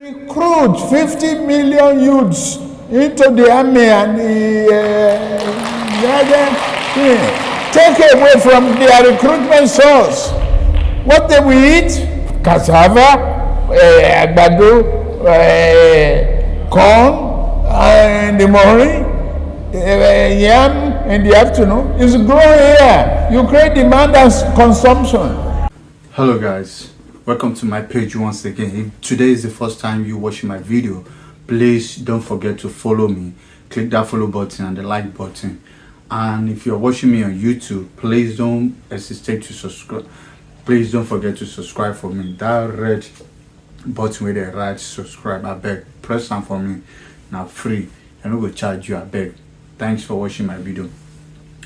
Recruit 50 million youths into the army and take away from their recruitment source. What they will eat? Cassava, àgbàdo, corn in the morning, yam in the afternoon. It's growing here. You create demand and consumption. Hello guys, welcome to my page once again. If today is the first time you watching my video, please don't forget to follow me. Click that follow button and the like button. And if you're watching me on YouTube, please don't hesitate to subscribe. Please don't forget to subscribe for me. That red button with the right subscribe, I beg, press on for me. Now free, and we will charge you, I beg. Thanks for watching my video.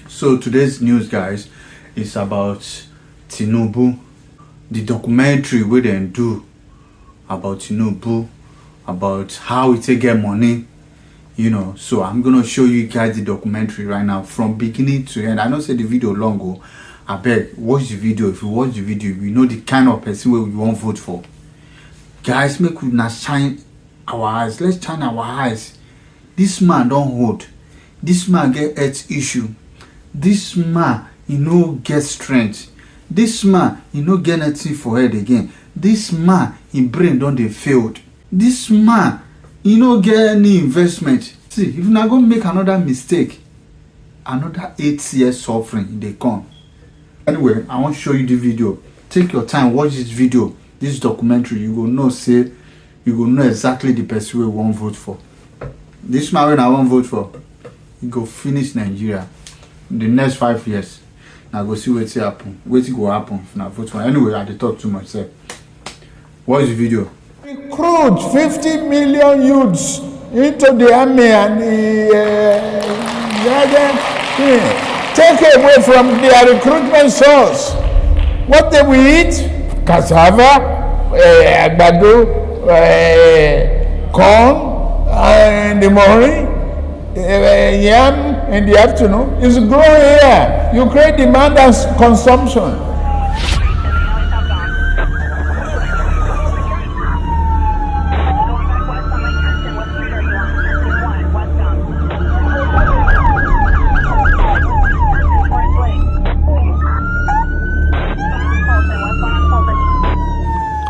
So today's news, guys, is about Tinubu. The documentary we then do about Tinubu, about how we take get money, you know. So I'm gonna show you guys the documentary right now from beginning to end. I know say the video long go. I beg, watch the video. If you watch the video, you know the kind of person we won't vote for. Guys, make we not shine our eyes. Let's shine our eyes. This man don't hold. This man get health issue. This man, you know, get strength. This man, he no get anything for head again. This man, his brain don't dey failed. This man, he no get any investment. See, if you not gonna make another mistake, another 8 years suffering they come. Anyway, I want to show you the video. Take your time, watch this video, this documentary. You go know, say, you go know exactly the person we won't vote for. This man when I won't vote for, he go finish Nigeria in the next 5 years. Now go see what's happen. What's go happen if not vote for. Anyway, I did talk too much. Say, watch the video. Recruit 50 million youths into the army and take away from their recruitment source. What they will eat? Cassava, àgbàdo, corn in the morning, yam in the afternoon. It's growing here. You create demand and consumption.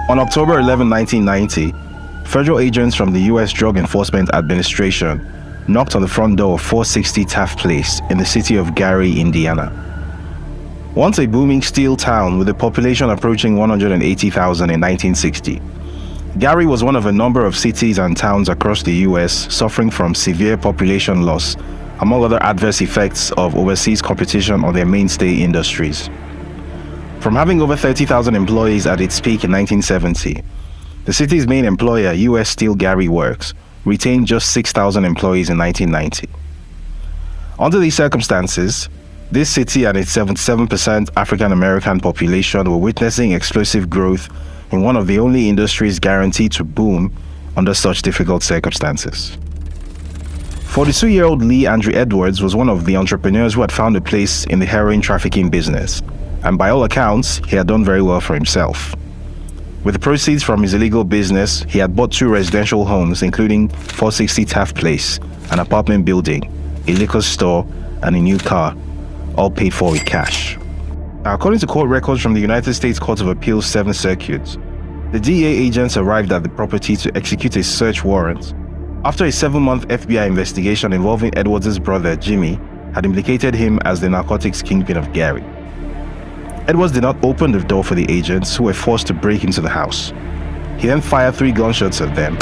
On October 11, 1990, federal agents from the U.S. Drug Enforcement Administration knocked on the front door of 460 Taft Place in the city of Gary, Indiana. Once a booming steel town with a population approaching 180,000 in 1960, Gary was one of a number of cities and towns across the U.S. suffering from severe population loss, among other adverse effects of overseas competition on their mainstay industries. From having over 30,000 employees at its peak in 1970, the city's main employer, U.S. Steel Gary Works, retained just 6,000 employees in 1990. Under these circumstances, this city and its 77% African-American population were witnessing explosive growth in one of the only industries guaranteed to boom under such difficult circumstances. 42-year-old Lee Andrew Edwards was one of the entrepreneurs who had found a place in the heroin trafficking business, and by all accounts, he had done very well for himself. With the proceeds from his illegal business, he had bought 2 residential homes, including 460 Taft Place, an apartment building, a liquor store, and a new car, all paid for with cash. Now, according to court records from the United States Court of Appeals 7th Circuit, the DEA agents arrived at the property to execute a search warrant after a 7-month FBI investigation involving Edwards' brother, Jimmy, had implicated him as the narcotics kingpin of Gary. Edwards did not open the door for the agents, who were forced to break into the house. He then fired 3 gunshots at them,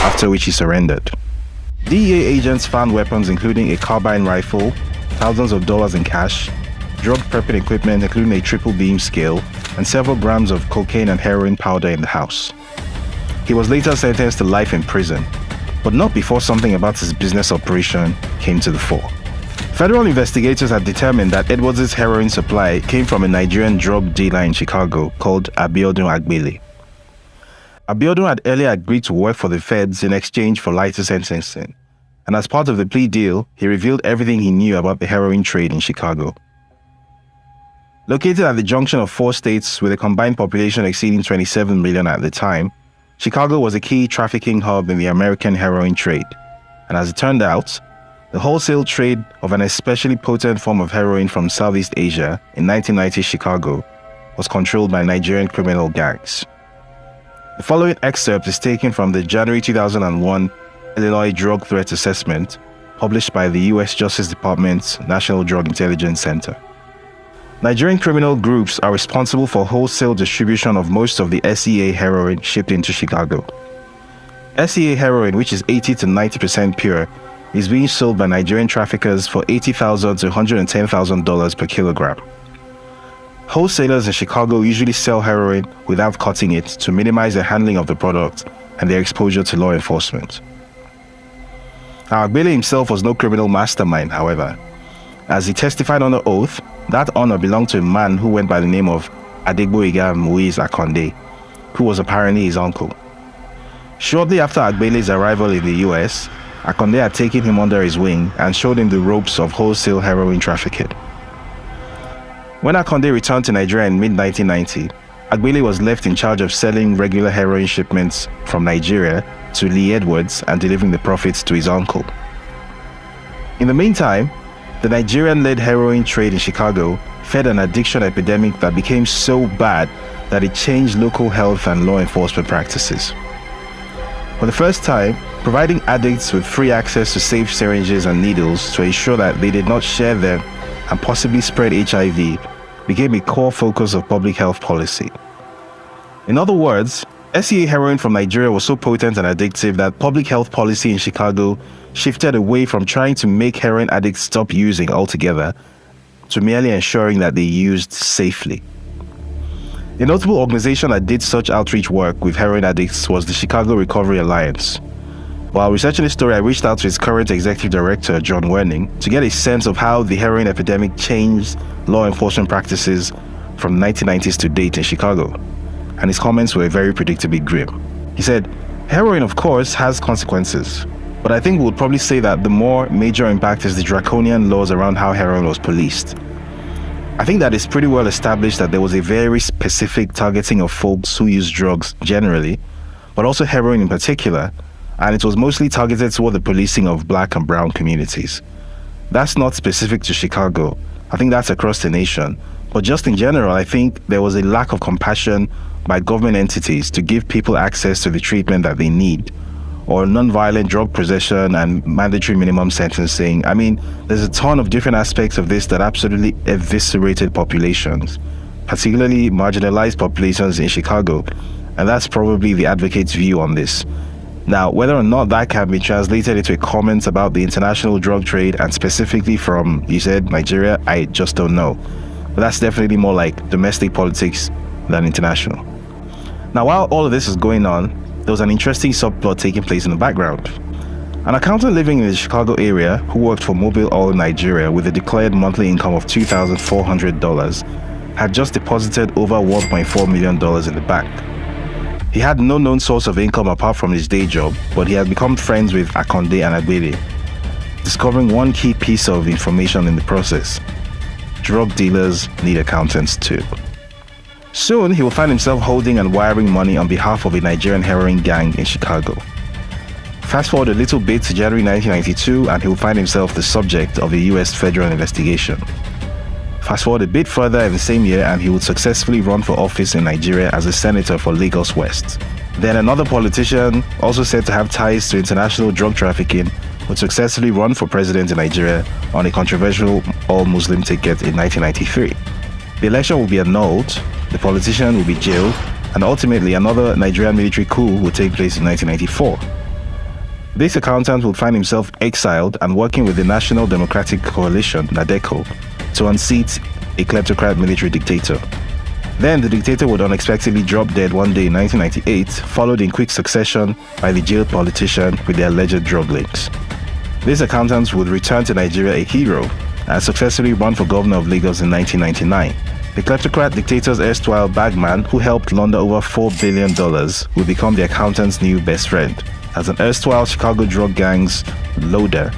after which he surrendered. DEA agents found weapons including a carbine rifle, thousands of dollars in cash, drug prepping equipment including a triple beam scale, and several grams of cocaine and heroin powder in the house. He was later sentenced to life in prison, but not before something about his business operation came to the fore. Federal investigators had determined that Edwards' heroin supply came from a Nigerian drug dealer in Chicago called Abiodun Agbele. Abiodun had earlier agreed to work for the feds in exchange for lighter sentencing, and as part of the plea deal, he revealed everything he knew about the heroin trade in Chicago. Located at the junction of 4 states with a combined population exceeding 27 million at the time, Chicago was a key trafficking hub in the American heroin trade, and as it turned out, the wholesale trade of an especially potent form of heroin from Southeast Asia in 1990 Chicago was controlled by Nigerian criminal gangs. The following excerpt is taken from the January 2001 Illinois Drug Threat Assessment published by the U.S. Justice Department's National Drug Intelligence Center. Nigerian criminal groups are responsible for wholesale distribution of most of the SEA heroin shipped into Chicago. SEA heroin, which is 80 to 90% pure, is being sold by Nigerian traffickers for $80,000 to $110,000 per kilogram. Wholesalers in Chicago usually sell heroin without cutting it to minimize the handling of the product and their exposure to law enforcement. Now, Agbele himself was no criminal mastermind, however. As he testified under oath, that honor belonged to a man who went by the name of Adegboyega Muiz Akonde, who was apparently his uncle. Shortly after Agbele's arrival in the US, Akonde had taken him under his wing and showed him the ropes of wholesale heroin trafficking. When Akonde returned to Nigeria in mid-1990, Agbele was left in charge of selling regular heroin shipments from Nigeria to Lee Edwards and delivering the profits to his uncle. In the meantime, the Nigerian-led heroin trade in Chicago fed an addiction epidemic that became so bad that it changed local health and law enforcement practices. For the first time, providing addicts with free access to safe syringes and needles to ensure that they did not share them and possibly spread HIV became a core focus of public health policy. In other words, SEA heroin from Nigeria was so potent and addictive that public health policy in Chicago shifted away from trying to make heroin addicts stop using altogether to merely ensuring that they used safely. A notable organization that did such outreach work with heroin addicts was the Chicago Recovery Alliance. While researching this story, I reached out to its current executive director, John Werning, to get a sense of how the heroin epidemic changed law enforcement practices from the 1990s to date in Chicago. And his comments were very predictably grim. He said, "Heroin, of course, has consequences, but I think we would probably say that the more major impact is the draconian laws around how heroin was policed. I think that it's pretty well established that there was a very specific targeting of folks who use drugs generally, but also heroin in particular, and it was mostly targeted toward the policing of black and brown communities. That's not specific to Chicago. I think that's across the nation. But just in general, I think there was a lack of compassion by government entities to give people access to the treatment that they need, or non-violent drug possession and mandatory minimum sentencing. I mean, there's a ton of different aspects of this that absolutely eviscerated populations, particularly marginalized populations in Chicago, and that's probably the advocate's view on this. Now, whether or not that can be translated into a comment about the international drug trade, and specifically from, you said, Nigeria, I just don't know. But that's definitely more like domestic politics than international. Now, while all of this is going on, there was an interesting subplot taking place in the background. An accountant living in the Chicago area who worked for Mobil Oil Nigeria with a declared monthly income of $2,400 had just deposited over $1.4 million in the bank. He had no known source of income apart from his day job, but he had become friends with Akonde and Agbele, discovering one key piece of information in the process: drug dealers need accountants too. Soon, he will find himself holding and wiring money on behalf of a Nigerian heroin gang in Chicago. Fast forward a little bit to January 1992, and he will find himself the subject of a US federal investigation. Fast forward a bit further in the same year, and he would successfully run for office in Nigeria as a senator for Lagos West. Then another politician, also said to have ties to international drug trafficking, would successfully run for president in Nigeria on a controversial all-Muslim ticket in 1993. The election will be annulled, the politician will be jailed, and ultimately another Nigerian military coup will take place in 1994. This accountant will find himself exiled and working with the National Democratic Coalition, NADECO, to unseat a kleptocrat military dictator. Then the dictator would unexpectedly drop dead one day in 1998, followed in quick succession by the jailed politician with the alleged drug links. This accountant would return to Nigeria a hero and successfully run for governor of Lagos in 1999. The kleptocrat dictator's erstwhile bagman, who helped launder over $4 billion, would become the accountant's new best friend, as an erstwhile Chicago drug gang's loader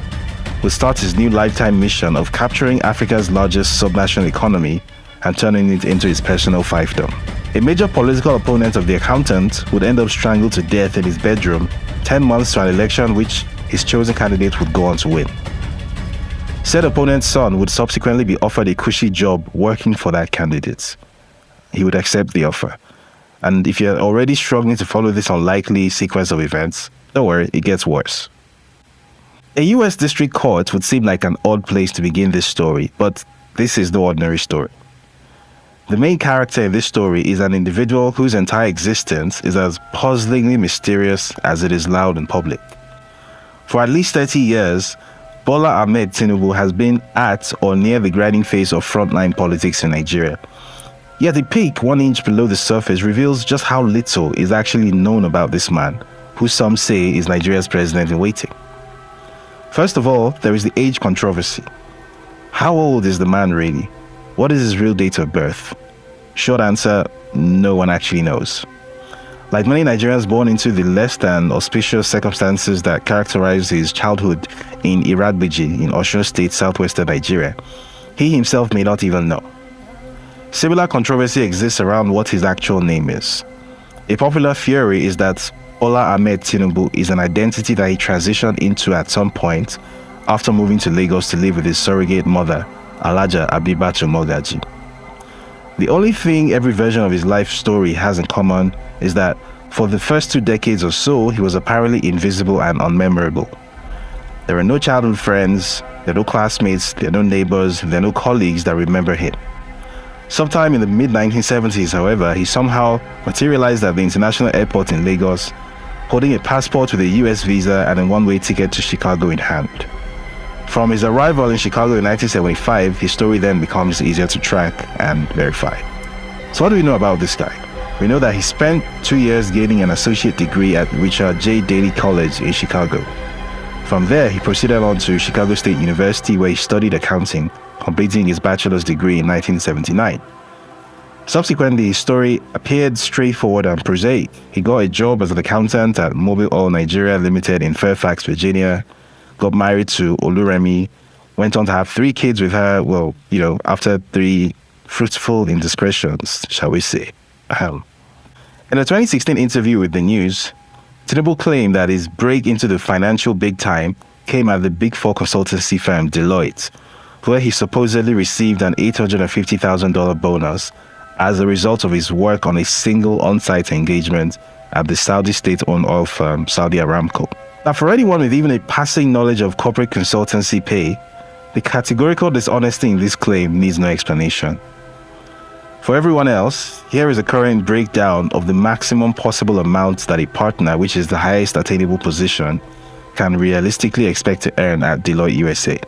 will start his new lifetime mission of capturing Africa's largest subnational economy and turning it into his personal fiefdom. A major political opponent of the accountant would end up strangled to death in his bedroom 10 months to an election which his chosen candidate would go on to win. Said opponent's son would subsequently be offered a cushy job working for that candidate. He would accept the offer. And if you're already struggling to follow this unlikely sequence of events, don't worry, it gets worse. A US district court would seem like an odd place to begin this story, but this is no ordinary story. The main character in this story is an individual whose entire existence is as puzzlingly mysterious as it is loud in public. For at least 30 years, Bola Ahmed Tinubu has been at or near the grinding phase of frontline politics in Nigeria. Yet the peak 1 inch below the surface reveals just how little is actually known about this man, who some say is Nigeria's president in waiting. First of all, there is the age controversy. How old is the man really? What is his real date of birth? Short answer, no one actually knows. Like many Nigerians born into the less than auspicious circumstances that characterize his childhood in Iragbiji in Osun State, southwestern Nigeria, he himself may not even know. Similar controversy exists around what his actual name is. A popular theory is that Bola Ahmed Tinubu is an identity that he transitioned into at some point after moving to Lagos to live with his surrogate mother, Alhaja Abibatu Mogaji. The only thing every version of his life story has in common is that for the first 2 decades or so, he was apparently invisible and unmemorable. There are no childhood friends, there are no classmates, there are no neighbors, there are no colleagues that remember him. Sometime in the mid-1970s, however, he somehow materialized at the international airport in Lagos, holding a passport with a US visa and a one-way ticket to Chicago in hand. From his arrival in Chicago in 1975, his story then becomes easier to track and verify. So what do we know about this guy? We know that he spent 2 years gaining an associate degree at Richard J. Daley College in Chicago. From there, he proceeded on to Chicago State University, where he studied accounting, completing his bachelor's degree in 1979. Subsequently, his story appeared straightforward and prosaic. He got a job as an accountant at Mobil Oil Nigeria Limited in Fairfax, Virginia, got married to Oluremi, went on to have 3 kids with her, after 3 fruitful indiscretions, shall we say. In a 2016 interview with The News, Tinubu claimed that his break into the financial big time came at the Big Four consultancy firm Deloitte, where he supposedly received an $850,000 bonus as a result of his work on a single on-site engagement at the Saudi state-owned oil firm Saudi Aramco. Now, for anyone with even a passing knowledge of corporate consultancy pay, the categorical dishonesty in this claim needs no explanation. For everyone else, here is a current breakdown of the maximum possible amount that a partner, which is the highest attainable position, can realistically expect to earn at Deloitte USA.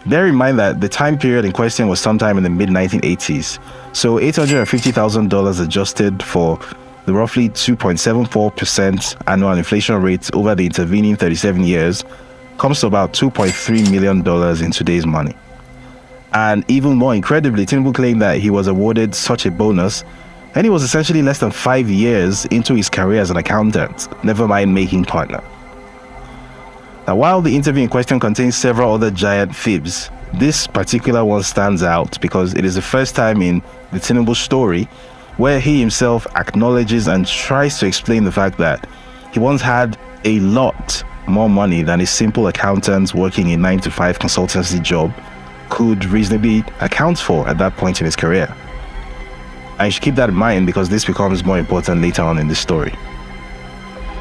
Bear in mind that the time period in question was sometime in the mid-1980s, so $850,000 adjusted for the roughly 2.74% annual inflation rate over the intervening 37 years comes to about $2.3 million in today's money. And even more incredibly, Tinubu claimed that he was awarded such a bonus and he was essentially less than 5 years into his career as an accountant, never mind making partner. Now, while the interview in question contains several other giant fibs, this particular one stands out because it is the first time in the Tinubu story where he himself acknowledges and tries to explain the fact that he once had a lot more money than a simple accountant working a 9-to-5 consultancy job could reasonably account for at that point in his career. And you should keep that in mind because this becomes more important later on in this story.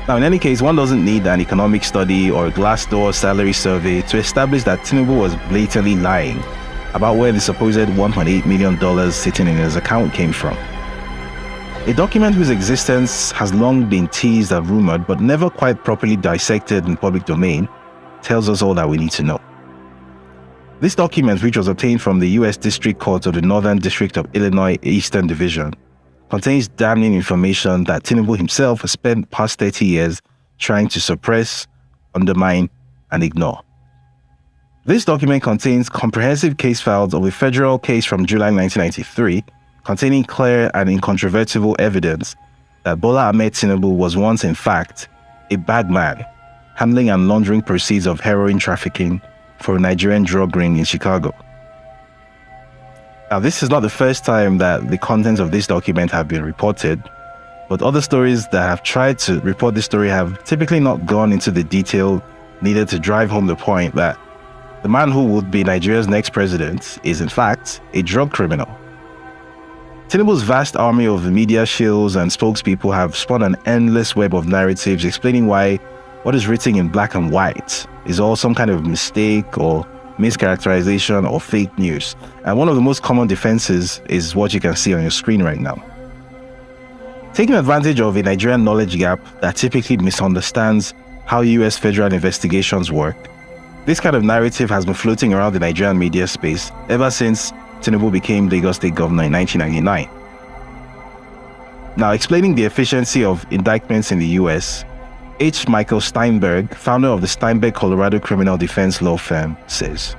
Now, in any case, one doesn't need an economic study or a Glassdoor salary survey to establish that Tinubu was blatantly lying about where the supposed $1.8 million sitting in his account came from. A document whose existence has long been teased and rumored but never quite properly dissected in public domain tells us all that we need to know. This document, which was obtained from the U.S. District Court of the Northern District of Illinois Eastern Division, contains damning information that Tinubu himself has spent past 30 years trying to suppress, undermine, and ignore. This document contains comprehensive case files of a federal case from July 1993, containing clear and incontrovertible evidence that Bola Ahmed Tinubu was once, in fact, a bad man, handling and laundering proceeds of heroin trafficking for a Nigerian drug ring in Chicago. Now, this is not the first time that the contents of this document have been reported, but other stories that have tried to report this story have typically not gone into the detail needed to drive home the point that the man who would be Nigeria's next president is in fact a drug criminal. Tinubu's vast army of media shills and spokespeople have spun an endless web of narratives explaining why what is written in black and white is all some kind of mistake or mischaracterization or fake news. And one of the most common defenses is what you can see on your screen right now. Taking advantage of a Nigerian knowledge gap that typically misunderstands how US federal investigations work, this kind of narrative has been floating around the Nigerian media space ever since Tinubu became Lagos State Governor in 1999. Now, explaining the efficiency of indictments in the US, H. Michael Steinberg, founder of the Steinberg Colorado criminal defense law firm, says,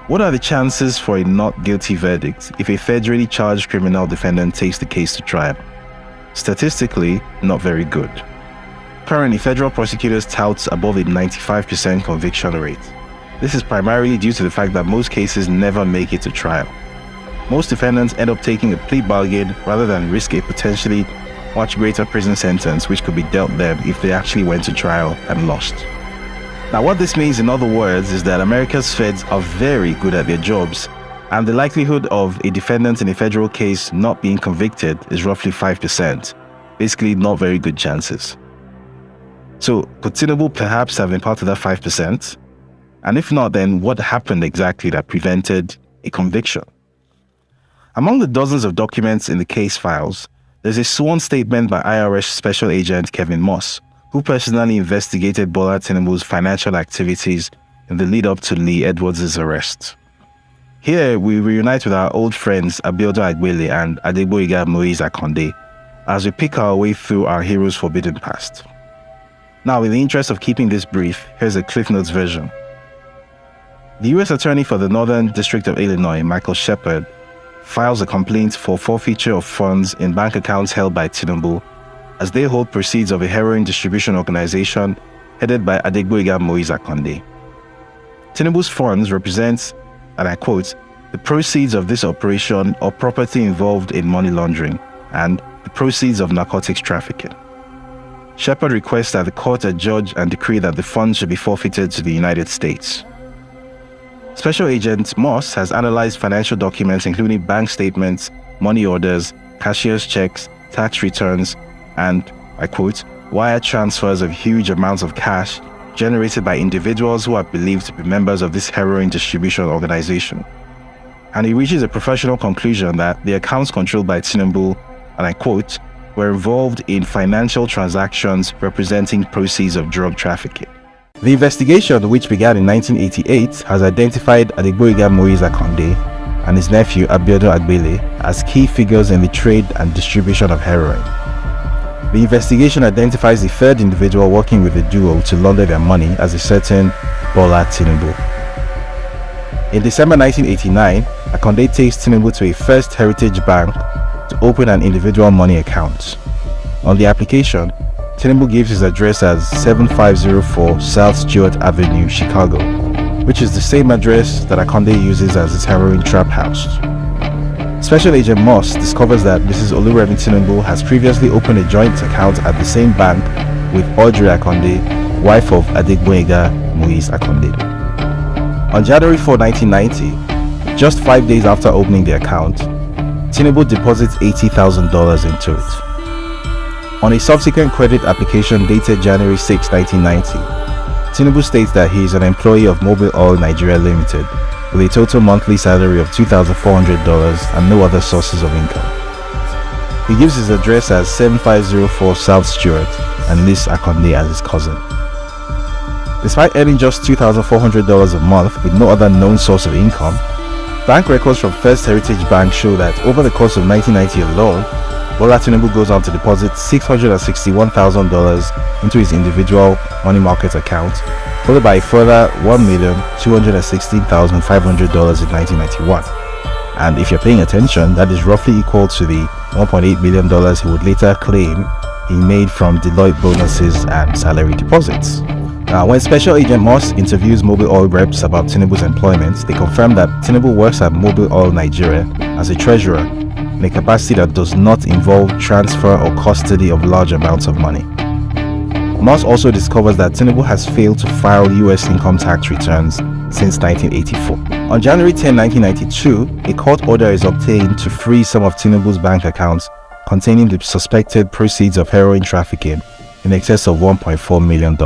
"What are the chances for a not guilty verdict if a federally charged criminal defendant takes the case to trial? Statistically, not very good. Currently, federal prosecutors tout above a 95% conviction rate. This is primarily due to the fact that most cases never make it to trial. Most defendants end up taking a plea bargain rather than risk a potentially much greater prison sentence which could be dealt them if they actually went to trial and lost." Now, what this means in other words is that America's feds are very good at their jobs, and the likelihood of a defendant in a federal case not being convicted is roughly 5%. Basically, not very good chances. So, could Tinubu perhaps have been part of that 5%? And if not, then what happened exactly that prevented a conviction? Among the dozens of documents in the case files, there's a sworn statement by IRS Special Agent Kevin Moss, who personally investigated Bola Tinubu's financial activities in the lead-up to Lee Edwards' arrest. Here, we reunite with our old friends Abiodun Agbele and Adegboyega Moise Akonde as we pick our way through our hero's forbidden past. Now, in the interest of keeping this brief, here's a Cliff Notes version. The U.S. Attorney for the Northern District of Illinois, Michael Shepard, files a complaint for forfeiture of funds in bank accounts held by Tinubu as they hold proceeds of a heroin distribution organization headed by Adegboyega Moise Akonde. Tinubu's funds represent, and I quote, "the proceeds of this operation or property involved in money laundering and the proceeds of narcotics trafficking." Shepard requests that the court adjudge and decree that the funds should be forfeited to the United States. Special Agent Moss has analyzed financial documents including bank statements, money orders, cashier's checks, tax returns, and, I quote, "wire transfers of huge amounts of cash generated by individuals who are believed to be members of this heroin distribution organization." And he reaches a professional conclusion that the accounts controlled by Tinubu, and I quote, "were involved in financial transactions representing proceeds of drug trafficking." The investigation, which began in 1988, has identified Adegboyega Moise Akonde and his nephew Abiodun Agbele as key figures in the trade and distribution of heroin. The investigation identifies a third individual working with the duo to launder their money as a certain Bola Tinubu. In December 1989, Akonde takes Tinubu to a First Heritage Bank to open an individual money account. On the application, Tinubu gives his address as 7504 South Stewart Avenue, Chicago, which is the same address that Akonde uses as his heroin trap house. Special Agent Moss discovers that Mrs. Oluremi Tinubu has previously opened a joint account at the same bank with Audrey Akonde, wife of Adegboyega Moise Akonde. On January 4, 1990, just 5 days after opening the account, Tinubu deposits $80,000 into it. On a subsequent credit application dated January 6, 1990, Tinubu states that he is an employee of Mobil Oil Nigeria Limited with a total monthly salary of $2,400 and no other sources of income. He gives his address as 7504 South Stewart and lists Akonde as his cousin. Despite earning just $2,400 a month with no other known source of income, bank records from First Heritage Bank show that over the course of 1990 alone, Bola Tinubu goes on to deposit $661,000 into his individual money market account, followed by a further $1,216,500 in 1991. And if you're paying attention, that is roughly equal to the $1.8 million he would later claim he made from Deloitte bonuses and salary deposits. Now, when Special Agent Moss interviews Mobil Oil reps about Tinubu's employment, they confirm that Tinubu works at Mobil Oil Nigeria as a treasurer in a capacity that does not involve transfer or custody of large amounts of money. Moss also discovers that Tinubu has failed to file US income tax returns since 1984. On January 10, 1992, a court order is obtained to freeze some of Tinubu's bank accounts containing the suspected proceeds of heroin trafficking in excess of $1.4 million.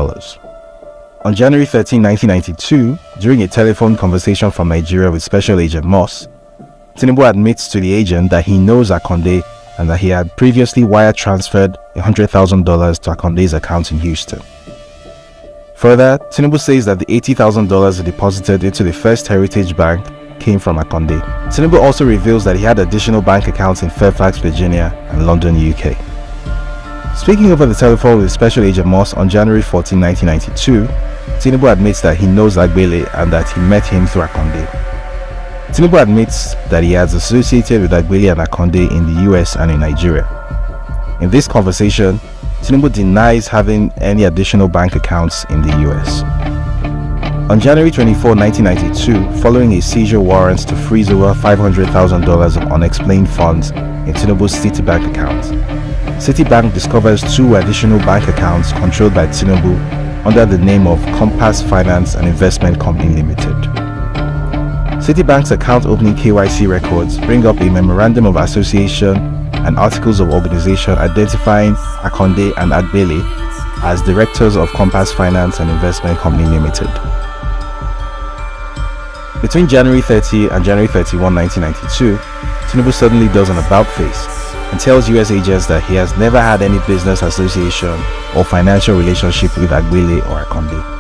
On January 13, 1992, during a telephone conversation from Nigeria with Special Agent Moss, Tinubu admits to the agent that he knows Akonde and that he had previously wire transferred $100,000 to Akonde's account in Houston. Further, Tinubu says that the $80,000 he deposited into the First Heritage Bank came from Akonde. Tinubu also reveals that he had additional bank accounts in Fairfax, Virginia and London, UK. Speaking over the telephone with Special Agent Moss on January 14, 1992, Tinubu admits that he knows Agbele and that he met him through Akonde. Tinubu admits that he has associated with Agbele and Akonde in the US and in Nigeria. In this conversation, Tinubu denies having any additional bank accounts in the US. On January 24, 1992, following a seizure warrant to freeze over $500,000 of unexplained funds in Tinubu's Citibank account, Citibank discovers two additional bank accounts controlled by Tinubu under the name of Compass Finance and Investment Company Limited. Citibank's account opening KYC records bring up a memorandum of association and articles of organization identifying Akonde and Agbele as directors of Compass Finance and Investment Company Limited. Between January 30 and January 31, 1992, Tinubu suddenly does an about-face and tells US agents that he has never had any business association or financial relationship with Agbele or Akonde.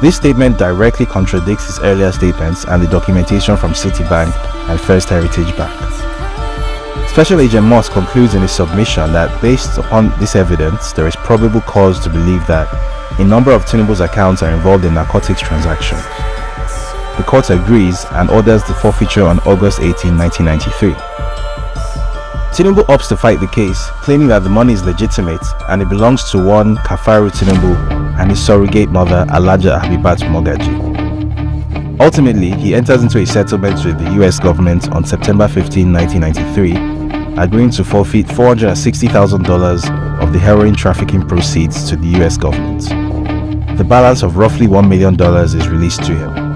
This statement directly contradicts his earlier statements and the documentation from Citibank and First Heritage Bank. Special Agent Moss concludes in his submission that based upon this evidence, there is probable cause to believe that a number of Tinubu's accounts are involved in narcotics transactions. The court agrees and orders the forfeiture on August 18, 1993. Tinubu opts to fight the case, claiming that the money is legitimate and it belongs to one Kafaru Tinubu and his surrogate mother Alhaja Habibat Mogaji. Ultimately, he enters into a settlement with the US government on September 15, 1993, agreeing to forfeit $460,000 of the heroin trafficking proceeds to the US government. The balance of roughly $1 million is released to him.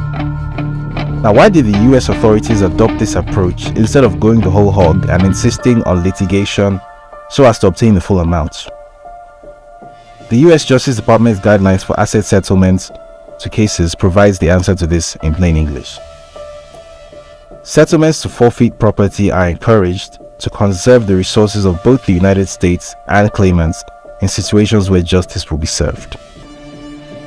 Now, why did the US authorities adopt this approach instead of going the whole hog and insisting on litigation so as to obtain the full amount? The US Justice Department's guidelines for asset settlements to cases provides the answer to this in plain English. Settlements to forfeit property are encouraged to conserve the resources of both the United States and claimants in situations where justice will be served.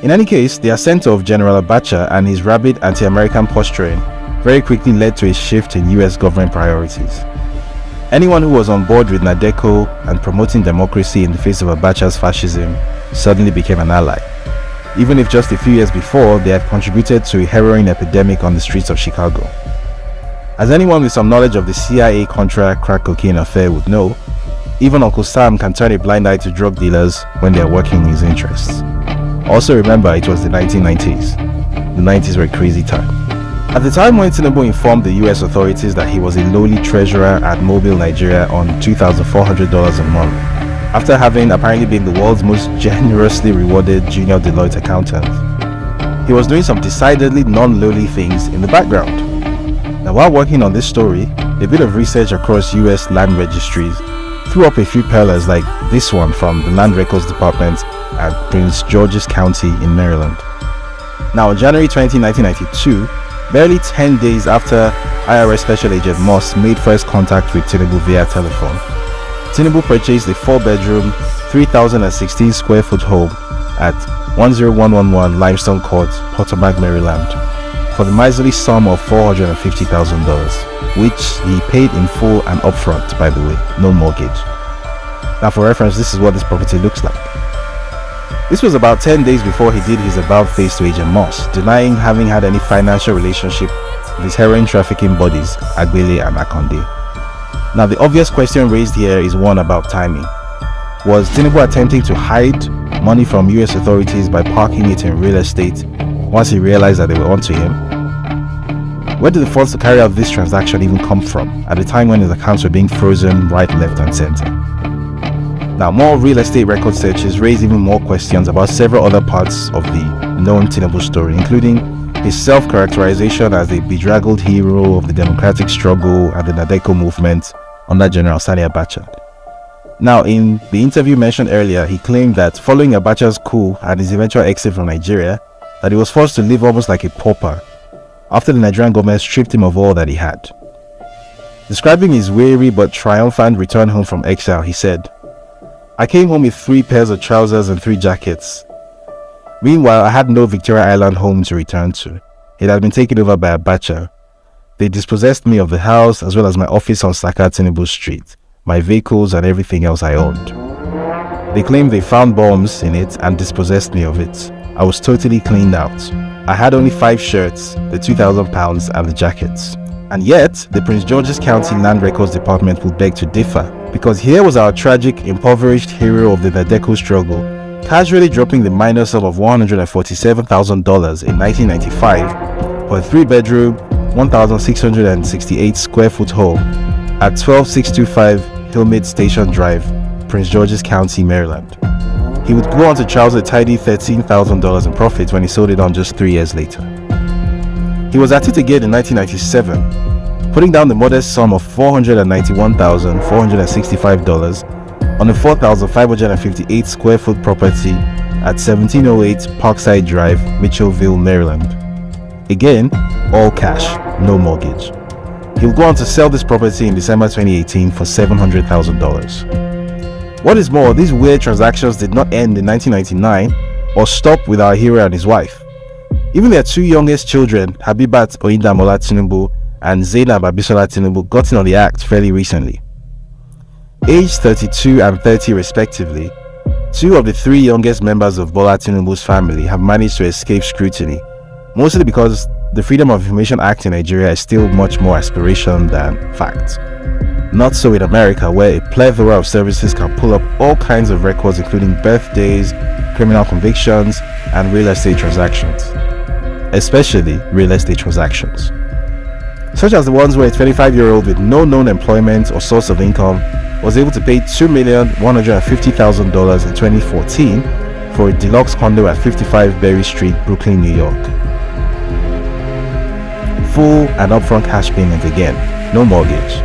In any case, the ascent of General Abacha and his rabid anti-American posturing very quickly led to a shift in US government priorities. Anyone who was on board with Nadeco and promoting democracy in the face of Abacha's fascism suddenly became an ally, even if just a few years before they had contributed to a heroin epidemic on the streets of Chicago. As anyone with some knowledge of the CIA Contra crack cocaine affair would know, even Uncle Sam can turn a blind eye to drug dealers when they are working in his interests. Also remember, it was the 1990s. The 90s were a crazy time. At the time when Tinubu informed the US authorities that he was a lowly treasurer at Mobile, Nigeria on $2,400 a month, after having apparently been the world's most generously rewarded junior Deloitte accountant, he was doing some decidedly non-lowly things in the background. Now, while working on this story, a bit of research across US land registries threw up a few pearlers like this one from the Land Records Department at Prince George's County in Maryland. Now, on January 20, 1992, barely 10 days after IRS Special Agent Moss made first contact with Tinubu via telephone, Tinubu purchased a 4-bedroom, 3,016 square foot home at 10111 Limestone Court, Potomac, Maryland, for the miserly sum of $450,000, which he paid in full and upfront, by the way, no mortgage. Now, for reference, this is what this property looks like. This was about 10 days before he did his about-face to Agent Moss, denying having had any financial relationship with his heroin trafficking buddies, Agbele and Akonde. Now, the obvious question raised here is one about timing. Was Tinubu attempting to hide money from US authorities by parking it in real estate once he realized that they were onto him? Where did the funds to carry out this transaction even come from at a time when his accounts were being frozen right, left and center? Now, more real estate record searches raise even more questions about several other parts of the known Tinubu story, including his self-characterization as a bedraggled hero of the democratic struggle and the Nadeko movement under General Sani Abacha. Now, in the interview mentioned earlier, he claimed that following Abacha's coup and his eventual exit from Nigeria, that he was forced to live almost like a pauper after the Nigerian government stripped him of all that he had. Describing his weary but triumphant return home from exile, he said, "I came home with 3 pairs of trousers and 3 jackets. Meanwhile, I had no Victoria Island home to return to. It had been taken over by Abacha. They dispossessed me of the house as well as my office on Saka Tinubu Street, my vehicles and everything else I owned. They claimed they found bombs in it and dispossessed me of it. I was totally cleaned out. I had only 5 shirts, the £2,000 and the jackets." And yet, the Prince George's County Land Records Department will beg to differ, because here was our tragic, impoverished hero of the Nadeko struggle, casually dropping the minor sum of $147,000 in 1995 for a 3-bedroom, 1,668 square foot home at 12625 Hillmead Station Drive, Prince George's County, Maryland. He would go on to trouser a tidy $13,000 in profit when he sold it on just 3 years later. He was at it again in 1997, putting down the modest sum of $491,465 on a 4,558 square foot property at 1708 Parkside Drive, Mitchellville, Maryland. Again, all cash, no mortgage. He'll go on to sell this property in December 2018 for $700,000. What is more, these weird transactions did not end in 1999 or stop with our hero and his wife. Even their 2 youngest children, Habibat Oyindamola Tinubu and Zainab Abisola Tinubu, got in on the act fairly recently. Aged 32 and 30 respectively, 2 of the 3 youngest members of Bola Tinubu's family have managed to escape scrutiny, mostly because the Freedom of Information Act in Nigeria is still much more aspiration than fact. Not so in America, where a plethora of services can pull up all kinds of records including birthdays, criminal convictions, and real estate transactions. Especially real estate transactions, such as the ones where a 25-year-old with no known employment or source of income was able to pay $2,150,000 in 2014 for a deluxe condo at 55 Berry Street, Brooklyn, New York. Full and upfront cash payment again, no mortgage.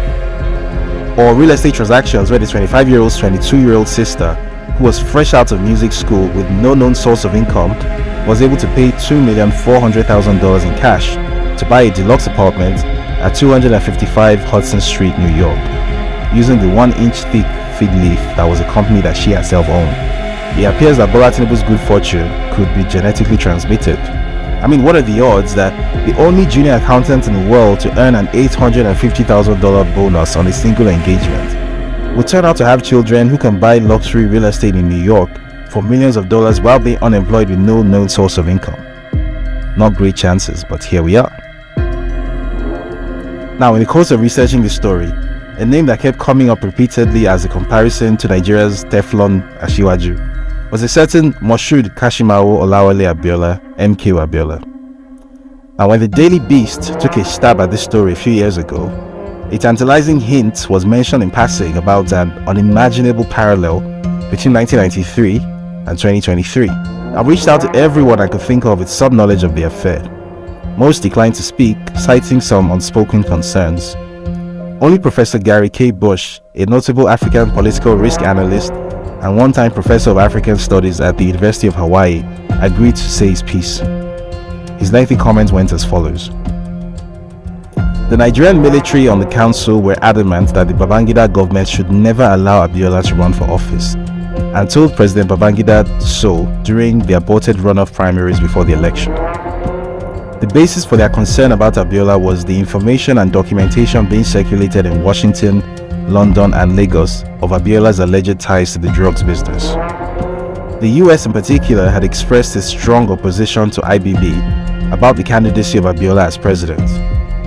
Or real estate transactions where the 25-year-old's 22-year-old sister, who was fresh out of music school with no known source of income, was able to pay $2,400,000 in cash to buy a deluxe apartment at 255 Hudson Street, New York, using the 1-inch thick fig leaf that was a company that she herself owned. It appears that Bola Tinubu's good fortune could be genetically transmitted. I mean, what are the odds that the only junior accountant in the world to earn an $850,000 bonus on a single engagement will turn out to have children who can buy luxury real estate in New York for millions of dollars while being unemployed with no known source of income? Not great chances, but here we are. Now, in the course of researching this story, a name that kept coming up repeatedly as a comparison to Nigeria's Teflon Ashiwaju was a certain Moshood Kashimawo Olawale Abiola, MK Abiola. Now, when the Daily Beast took a stab at this story a few years ago, a tantalizing hint was mentioned in passing about an unimaginable parallel between 1993 and 2023. I reached out to everyone I could think of with some knowledge of the affair. Most declined to speak, citing some unspoken concerns. Only Professor Gary K. Bush, a notable African political risk analyst and one-time professor of African Studies at the University of Hawaii, agreed to say his piece. His lengthy comment went as follows. The Nigerian military on the council were adamant that the Babangida government should never allow Abiola to run for office, and told President Babangida so during the aborted runoff primaries before the election. The basis for their concern about Abiola was the information and documentation being circulated in Washington, London and Lagos of Abiola's alleged ties to the drugs business. The US in particular had expressed its strong opposition to IBB about the candidacy of Abiola as president,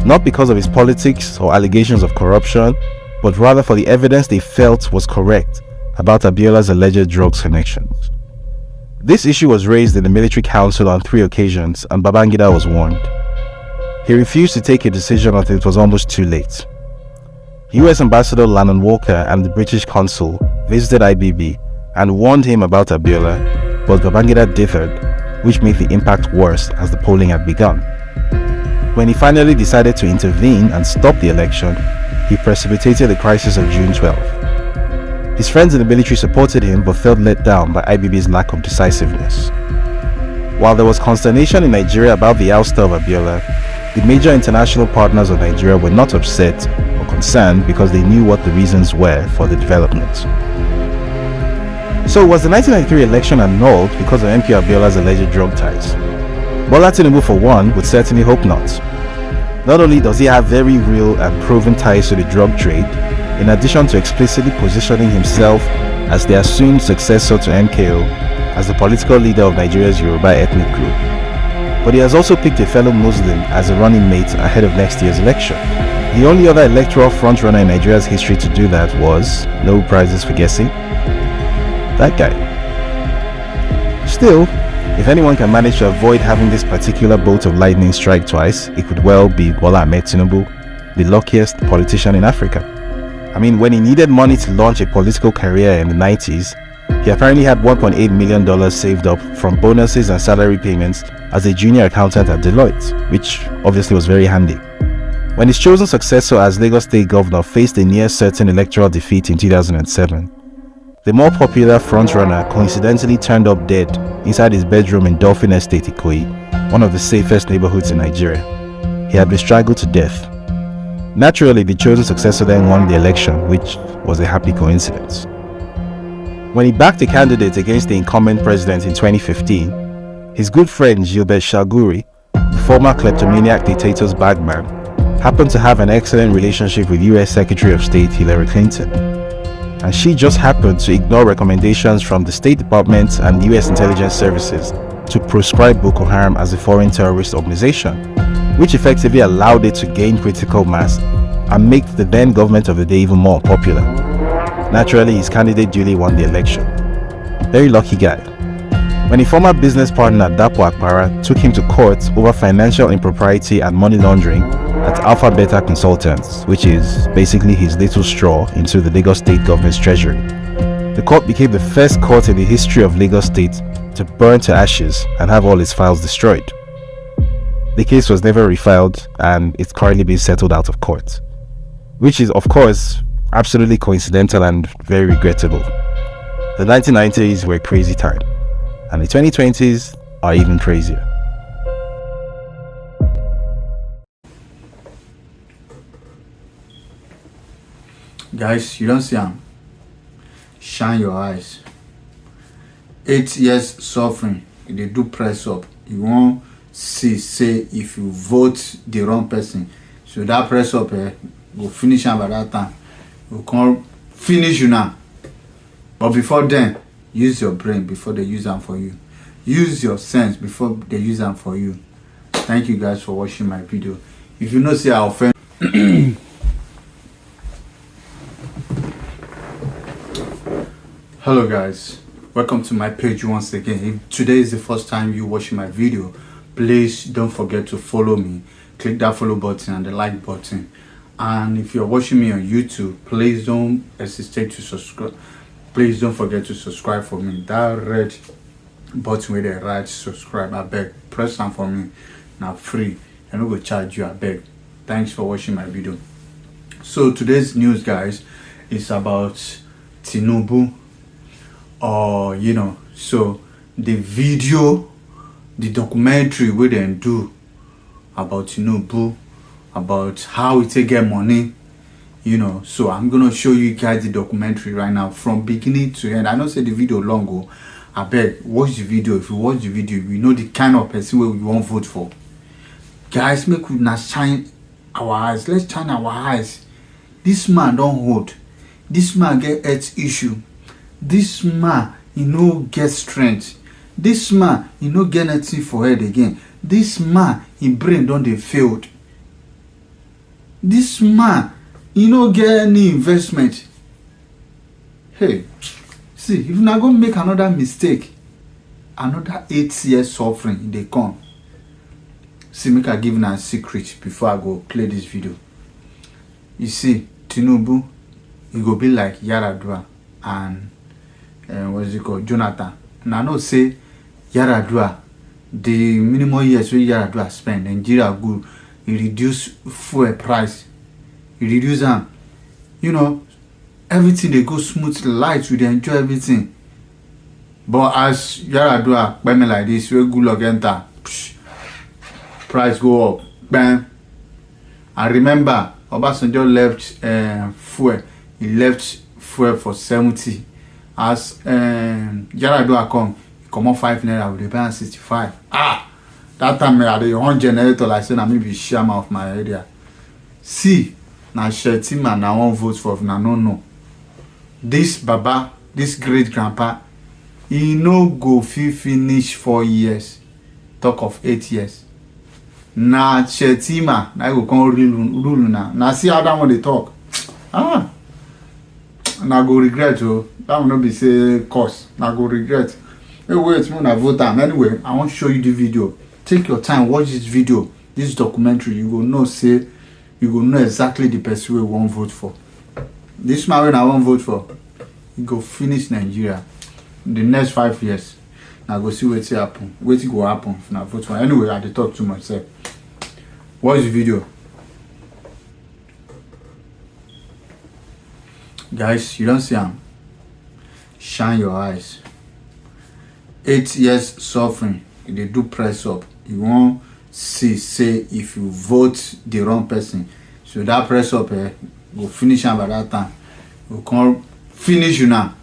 not because of his politics or allegations of corruption, but rather for the evidence they felt was correct about Abiola's alleged drugs connections. This issue was raised in the military council on 3 occasions and Babangida was warned. He refused to take a decision until it was almost too late. US Ambassador Lannon Walker and the British consul visited IBB and warned him about Abiola, but Babangida differed, which made the impact worse as the polling had begun. When he finally decided to intervene and stop the election, he precipitated the crisis of June 12. His friends in the military supported him but felt let down by IBB's lack of decisiveness. While there was consternation in Nigeria about the ouster of Abiola, the major international partners of Nigeria were not upset or concerned because they knew what the reasons were for the development. So was the 1993 election annulled because of MK Abiola's alleged drug ties? Bola Tinubu, for one, would certainly hope not. Not only does he have very real and proven ties to the drug trade, in addition to explicitly positioning himself as the assumed successor to MKO as the political leader of Nigeria's Yoruba ethnic group, but he has also picked a fellow Muslim as a running mate ahead of next year's election. The only other electoral frontrunner in Nigeria's history to do that was, no prizes for guessing, that guy. Still, if anyone can manage to avoid having this particular bolt of lightning strike twice, it could well be Bola Ahmed Tinubu, the luckiest politician in Africa. I mean, when he needed money to launch a political career in the 90s, he apparently had $1.8 million saved up from bonuses and salary payments as a junior accountant at Deloitte, which obviously was very handy. When his chosen successor as Lagos State Governor faced a near-certain electoral defeat in 2007, the more popular frontrunner coincidentally turned up dead inside his bedroom in Dolphin Estate, Ikoyi, one of the safest neighborhoods in Nigeria. He had been strangled to death. Naturally, the chosen successor then won the election, which was a happy coincidence. When he backed a candidate against the incumbent president in 2015, his good friend Gilbert Chaguri, the former kleptomaniac dictator's bagman, happened to have an excellent relationship with US Secretary of State Hillary Clinton. And she just happened to ignore recommendations from the State Department and US intelligence services to proscribe Boko Haram as a foreign terrorist organization, which effectively allowed it to gain critical mass and make the then government of the day even more popular. Naturally, his candidate duly won the election. Very lucky guy. When a former business partner, Dapo Akpara, took him to court over financial impropriety and money laundering at Alpha Beta Consultants, which is basically his little straw into the Lagos State government's treasury, the court became the first court in the history of Lagos State to burn to ashes and have all its files destroyed. The case was never refiled and it's currently being settled out of court, which is, of course, absolutely coincidental and very regrettable. The 1990s were a crazy time, and the 2020s are even crazier. Guys, you don't see him. Shine your eyes. 8 years suffering. If they do press up, you won't see, say, if you vote the wrong person, so that press up go finish him by that time. We can't finish you now. But before then, use your brain before they use them for you. Use your sense before they use them for you. Thank you guys for watching my video. If you know say I offend hello guys, welcome to my page once again. If today is the first time you watching my video, please don't forget to follow me. Click that follow button and the like button. And if you're watching me on YouTube, please don't hesitate to subscribe. Please don't forget to subscribe for me. That red button with the right subscribe, I beg, press on for me. Now free, and I will charge you, I beg. Thanks for watching my video. So today's news, guys, is about Tinubu. So the video, the documentary we then do about Tinubu, about how we take get money, so I'm gonna show you guys the documentary right now from beginning to end. I don't say the video long go. I beg, watch the video. If you watch the video, you know the kind of person we won't vote for. Guys, make we not shine our eyes. Let's shine our eyes. This man don't hold. This man get health issue. This man, get strength. This man, get anything for head again. This man, his brain don't dey failed. This man, get any investment. Hey, see, if you not gonna make another mistake, another 8 years suffering, they come. See, make I give a secret before I go play this video. You see, Tinubu, he go be like Yaradua and what's it called, Jonathan. And I know say Yaradua, the minimum years where Yaradua spend, Nigeria good, he reduce fuel price, he reduce them. You know, everything they go smooth, light, we dey enjoy everything. But as Yaradua, bam like this, we good luck enter, price go up, bam. I remember Obasanjo left fuel. He left fuel for 70. As Yaradua come on 5 naira, we buy 65. That time I had one generator like say na me be chairman of my area. See, na Shetima na one vote for na no. This Baba, this great grandpa, he no go finish 4 years. Talk of 8 years. Na Shetima, na go come rule na. Na see how that one they talk. Na go regret oh. That will not be say cost. Na go regret. Hey, wait, I vote time. Anyway, I want to show you the video. Take your time, watch this video, this documentary. You will know say, you will know exactly the person we won't vote for. This man when I won't vote for, he go finish Nigeria in the next 5 years. Now go see what happen. What go happen if I vote for. Anyway, I dey talk too much. Say, watch the video. Guys, you don't see him. Shine your eyes. 8 years suffering. They do press up. You won't see say if you vote the wrong person. So that press up go finish him by that time. You can't finish you now.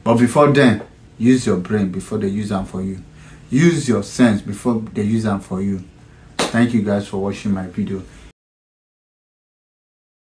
But before then, use your brain before they use them for you. Use your sense before they use them for you. Thank you guys for watching my video.